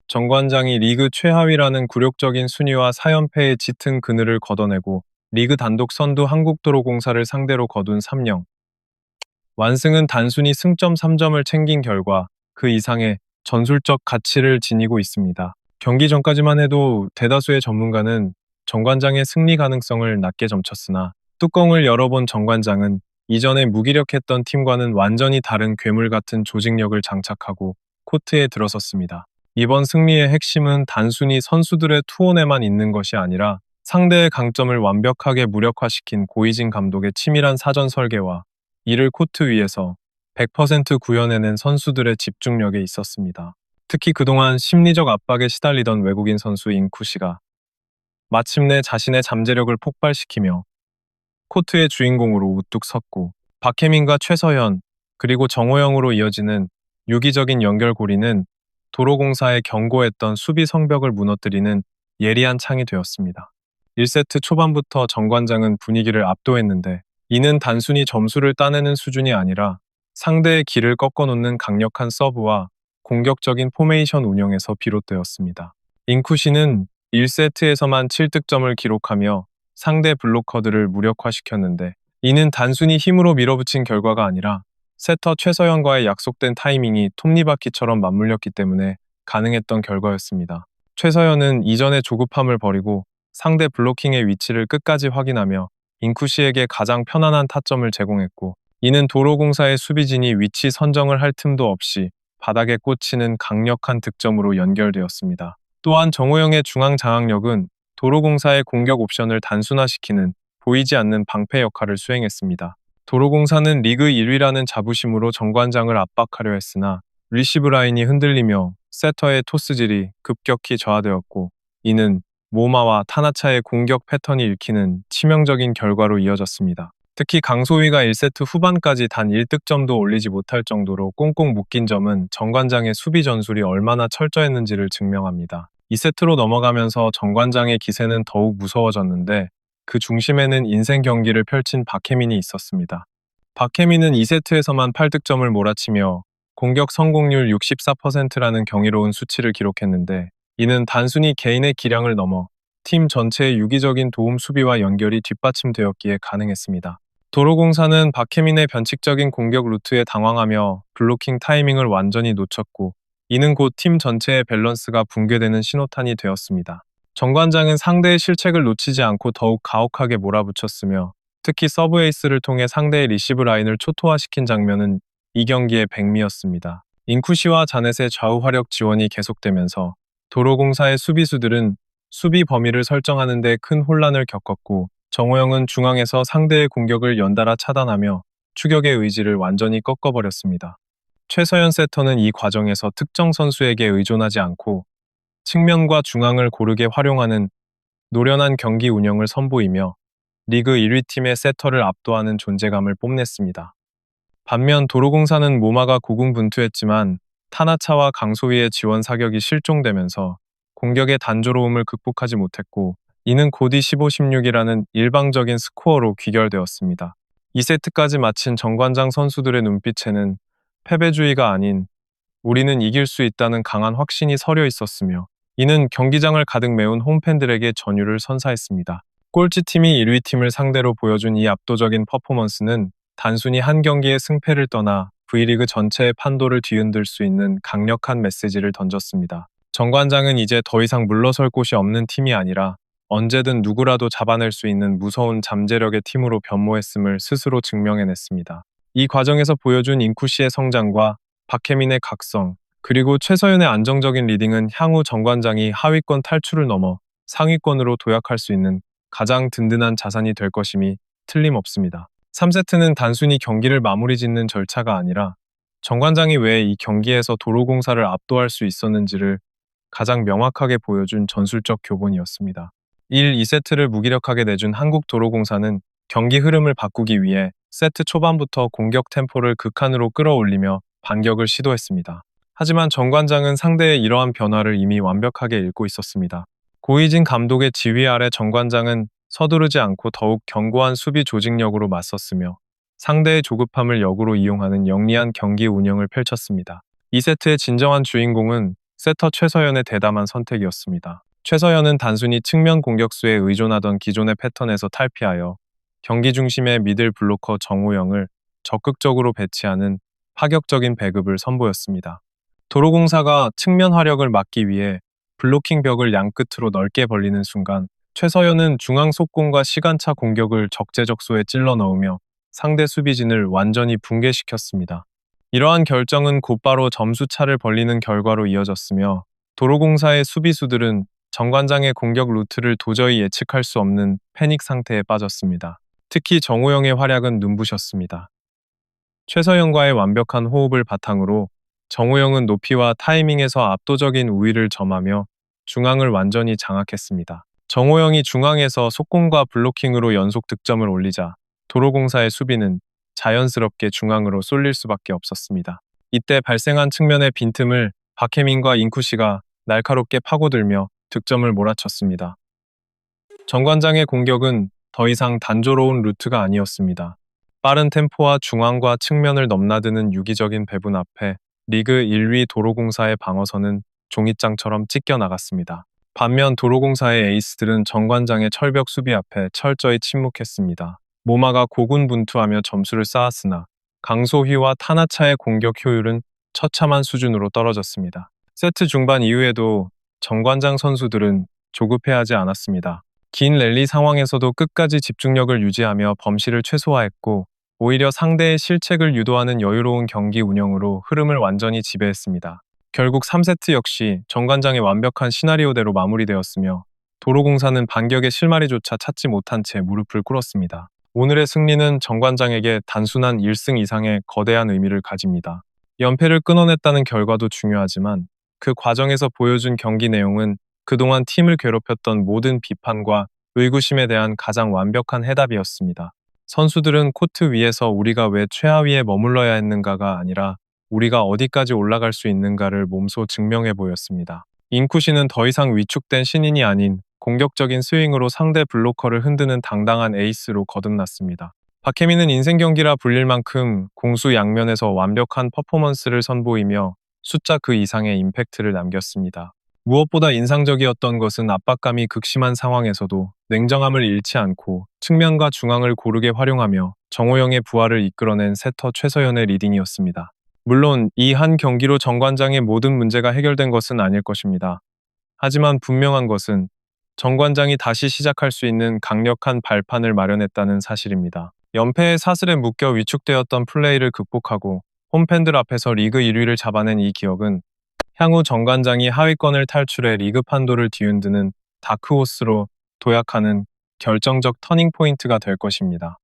정관장이 리그 최하위라는 굴욕적인 순위와 4연패의 짙은 그늘을 걷어내고 리그 단독 선두 한국도로공사를 상대로 거둔 3령. 완승은 단순히 승점 3점을 챙긴 결과 그 이상의 전술적 가치를 지니고 있습니다. 경기 전까지만 해도 대다수의 전문가는 정관장의 승리 가능성을 낮게 점쳤으나 뚜껑을 열어본 정관장은 이전에 무기력했던 팀과는 완전히 다른 괴물 같은 조직력을 장착하고 코트에 들어섰습니다. 이번 승리의 핵심은 단순히 선수들의 투혼에만 있는 것이 아니라 상대의 강점을 완벽하게 무력화시킨 고이진 감독의 치밀한 사전 설계와 이를 코트 위에서 100% 구현해낸 선수들의 집중력에 있었습니다. 특히 그동안 심리적 압박에 시달리던 외국인 선수 인쿠시가 마침내 자신의 잠재력을 폭발시키며 코트의 주인공으로 우뚝 섰고 박혜민과 최서현 그리고 정호영으로 이어지는 유기적인 연결고리는 도로공사의 견고했던 수비 성벽을 무너뜨리는 예리한 창이 되었습니다. 1세트 초반부터 정관장은 분위기를 압도했는데 이는 단순히 점수를 따내는 수준이 아니라 상대의 길을 꺾어놓는 강력한 서브와 공격적인 포메이션 운영에서 비롯되었습니다. 인쿠시는 1세트에서만 7득점을 기록하며 상대 블로커들을 무력화시켰는데 이는 단순히 힘으로 밀어붙인 결과가 아니라 세터 최서연과의 약속된 타이밍이 톱니바퀴처럼 맞물렸기 때문에 가능했던 결과였습니다. 최서연은 이전의 조급함을 버리고 상대 블로킹의 위치를 끝까지 확인하며 인쿠시에게 가장 편안한 타점을 제공했고 이는 도로공사의 수비진이 위치 선정을 할 틈도 없이 바닥에 꽂히는 강력한 득점으로 연결되었습니다. 또한 정호영의 중앙 장악력은 도로공사의 공격 옵션을 단순화시키는 보이지 않는 방패 역할을 수행했습니다. 도로공사는 리그 1위라는 자부심으로 정관장을 압박하려 했으나 리시브 라인이 흔들리며 세터의 토스질이 급격히 저하되었고 이는 모마와 타나차의 공격 패턴이 읽히는 치명적인 결과로 이어졌습니다. 특히 강소희가 1세트 후반까지 단 1득점도 올리지 못할 정도로 꽁꽁 묶인 점은 정관장의 수비 전술이 얼마나 철저했는지를 증명합니다. 2세트로 넘어가면서 정관장의 기세는 더욱 무서워졌는데 그 중심에는 인생 경기를 펼친 박혜민이 있었습니다. 박혜민은 2세트에서만 8득점을 몰아치며 공격 성공률 64%라는 경이로운 수치를 기록했는데 이는 단순히 개인의 기량을 넘어 팀 전체의 유기적인 도움 수비와 연결이 뒷받침되었기에 가능했습니다. 도로공사는 박혜민의 변칙적인 공격 루트에 당황하며 블로킹 타이밍을 완전히 놓쳤고 이는 곧 팀 전체의 밸런스가 붕괴되는 신호탄이 되었습니다. 정관장은 상대의 실책을 놓치지 않고 더욱 가혹하게 몰아붙였으며 특히 서브 에이스를 통해 상대의 리시브 라인을 초토화시킨 장면은 이 경기의 백미였습니다. 인쿠시와 자넷의 좌우 화력 지원이 계속되면서 도로공사의 수비수들은 수비 범위를 설정하는 데 큰 혼란을 겪었고 정호영은 중앙에서 상대의 공격을 연달아 차단하며 추격의 의지를 완전히 꺾어버렸습니다. 최서연 세터는 이 과정에서 특정 선수에게 의존하지 않고 측면과 중앙을 고르게 활용하는 노련한 경기 운영을 선보이며 리그 1위 팀의 세터를 압도하는 존재감을 뽐냈습니다. 반면 도로공사는 모마가 고군분투했지만 타나차와 강소희의 지원 사격이 실종되면서 공격의 단조로움을 극복하지 못했고 이는 곧이 15-16이라는 일방적인 스코어로 귀결되었습니다. 2세트까지 마친 정관장 선수들의 눈빛에는 패배주의가 아닌 우리는 이길 수 있다는 강한 확신이 서려 있었으며 이는 경기장을 가득 메운 홈팬들에게 전율을 선사했습니다. 꼴찌팀이 1위 팀을 상대로 보여준 이 압도적인 퍼포먼스는 단순히 한 경기의 승패를 떠나 V리그 전체의 판도를 뒤흔들 수 있는 강력한 메시지를 던졌습니다. 정관장은 이제 더 이상 물러설 곳이 없는 팀이 아니라 언제든 누구라도 잡아낼 수 있는 무서운 잠재력의 팀으로 변모했음을 스스로 증명해냈습니다. 이 과정에서 보여준 인쿠시의 성장과 박혜민의 각성, 그리고 최서연의 안정적인 리딩은 향후 정관장이 하위권 탈출을 넘어 상위권으로 도약할 수 있는 가장 든든한 자산이 될 것임이 틀림없습니다. 3세트는 단순히 경기를 마무리 짓는 절차가 아니라 정관장이 왜 이 경기에서 도로공사를 압도할 수 있었는지를 가장 명확하게 보여준 전술적 교본이었습니다. 1, 2세트를 무기력하게 내준 한국도로공사는 경기 흐름을 바꾸기 위해 세트 초반부터 공격 템포를 극한으로 끌어올리며 반격을 시도했습니다. 하지만 정관장은 상대의 이러한 변화를 이미 완벽하게 읽고 있었습니다. 고이진 감독의 지휘 아래 정관장은 서두르지 않고 더욱 견고한 수비 조직력으로 맞섰으며 상대의 조급함을 역으로 이용하는 영리한 경기 운영을 펼쳤습니다. 2세트의 진정한 주인공은 세터 최서연의 대담한 선택이었습니다. 최서연은 단순히 측면 공격수에 의존하던 기존의 패턴에서 탈피하여 경기 중심의 미들 블로커 정우영을 적극적으로 배치하는 파격적인 배급을 선보였습니다. 도로공사가 측면 화력을 막기 위해 블로킹 벽을 양끝으로 넓게 벌리는 순간 최서연은 중앙 속공과 시간차 공격을 적재적소에 찔러 넣으며 상대 수비진을 완전히 붕괴시켰습니다. 이러한 결정은 곧바로 점수차를 벌리는 결과로 이어졌으며 도로공사의 수비수들은 정관장의 공격 루트를 도저히 예측할 수 없는 패닉 상태에 빠졌습니다. 특히 정우영의 활약은 눈부셨습니다. 최서연과의 완벽한 호흡을 바탕으로 정우영은 높이와 타이밍에서 압도적인 우위를 점하며 중앙을 완전히 장악했습니다. 정우영이 중앙에서 속공과 블로킹으로 연속 득점을 올리자 도로공사의 수비는 자연스럽게 중앙으로 쏠릴 수밖에 없었습니다. 이때 발생한 측면의 빈틈을 박혜민과 인쿠시가 날카롭게 파고들며 득점을 몰아쳤습니다. 정관장의 공격은 더 이상 단조로운 루트가 아니었습니다. 빠른 템포와 중앙과 측면을 넘나드는 유기적인 배분 앞에 리그 1위 도로공사의 방어선은 종잇장처럼 찢겨나갔습니다. 반면 도로공사의 에이스들은 정관장의 철벽 수비 앞에 철저히 침묵했습니다. 모마가 고군분투하며 점수를 쌓았으나 강소희와 타나차의 공격 효율은 처참한 수준으로 떨어졌습니다. 세트 중반 이후에도 정관장 선수들은 조급해하지 않았습니다. 긴 랠리 상황에서도 끝까지 집중력을 유지하며 범실을 최소화했고 오히려 상대의 실책을 유도하는 여유로운 경기 운영으로 흐름을 완전히 지배했습니다. 결국 3세트 역시 정관장의 완벽한 시나리오대로 마무리되었으며 도로공사는 반격의 실마리조차 찾지 못한 채 무릎을 꿇었습니다. 오늘의 승리는 정관장에게 단순한 1승 이상의 거대한 의미를 가집니다. 연패를 끊어냈다는 결과도 중요하지만 그 과정에서 보여준 경기 내용은 그동안 팀을 괴롭혔던 모든 비판과 의구심에 대한 가장 완벽한 해답이었습니다. 선수들은 코트 위에서 우리가 왜 최하위에 머물러야 했는가가 아니라 우리가 어디까지 올라갈 수 있는가를 몸소 증명해 보였습니다. 인쿠시는 더 이상 위축된 신인이 아닌 공격적인 스윙으로 상대 블로커를 흔드는 당당한 에이스로 거듭났습니다. 박혜민은 인생 경기라 불릴 만큼 공수 양면에서 완벽한 퍼포먼스를 선보이며 숫자 그 이상의 임팩트를 남겼습니다. 무엇보다 인상적이었던 것은 압박감이 극심한 상황에서도 냉정함을 잃지 않고 측면과 중앙을 고르게 활용하며 정호영의 부활을 이끌어낸 세터 최서연의 리딩이었습니다. 물론 이 한 경기로 정관장의 모든 문제가 해결된 것은 아닐 것입니다. 하지만 분명한 것은 정관장이 다시 시작할 수 있는 강력한 발판을 마련했다는 사실입니다. 연패의 사슬에 묶여 위축되었던 플레이를 극복하고 홈팬들 앞에서 리그 1위를 잡아낸 이 기억은 향후 정관장이 하위권을 탈출해 리그 판도를 뒤흔드는 다크호스로 도약하는 결정적 터닝포인트가 될 것입니다.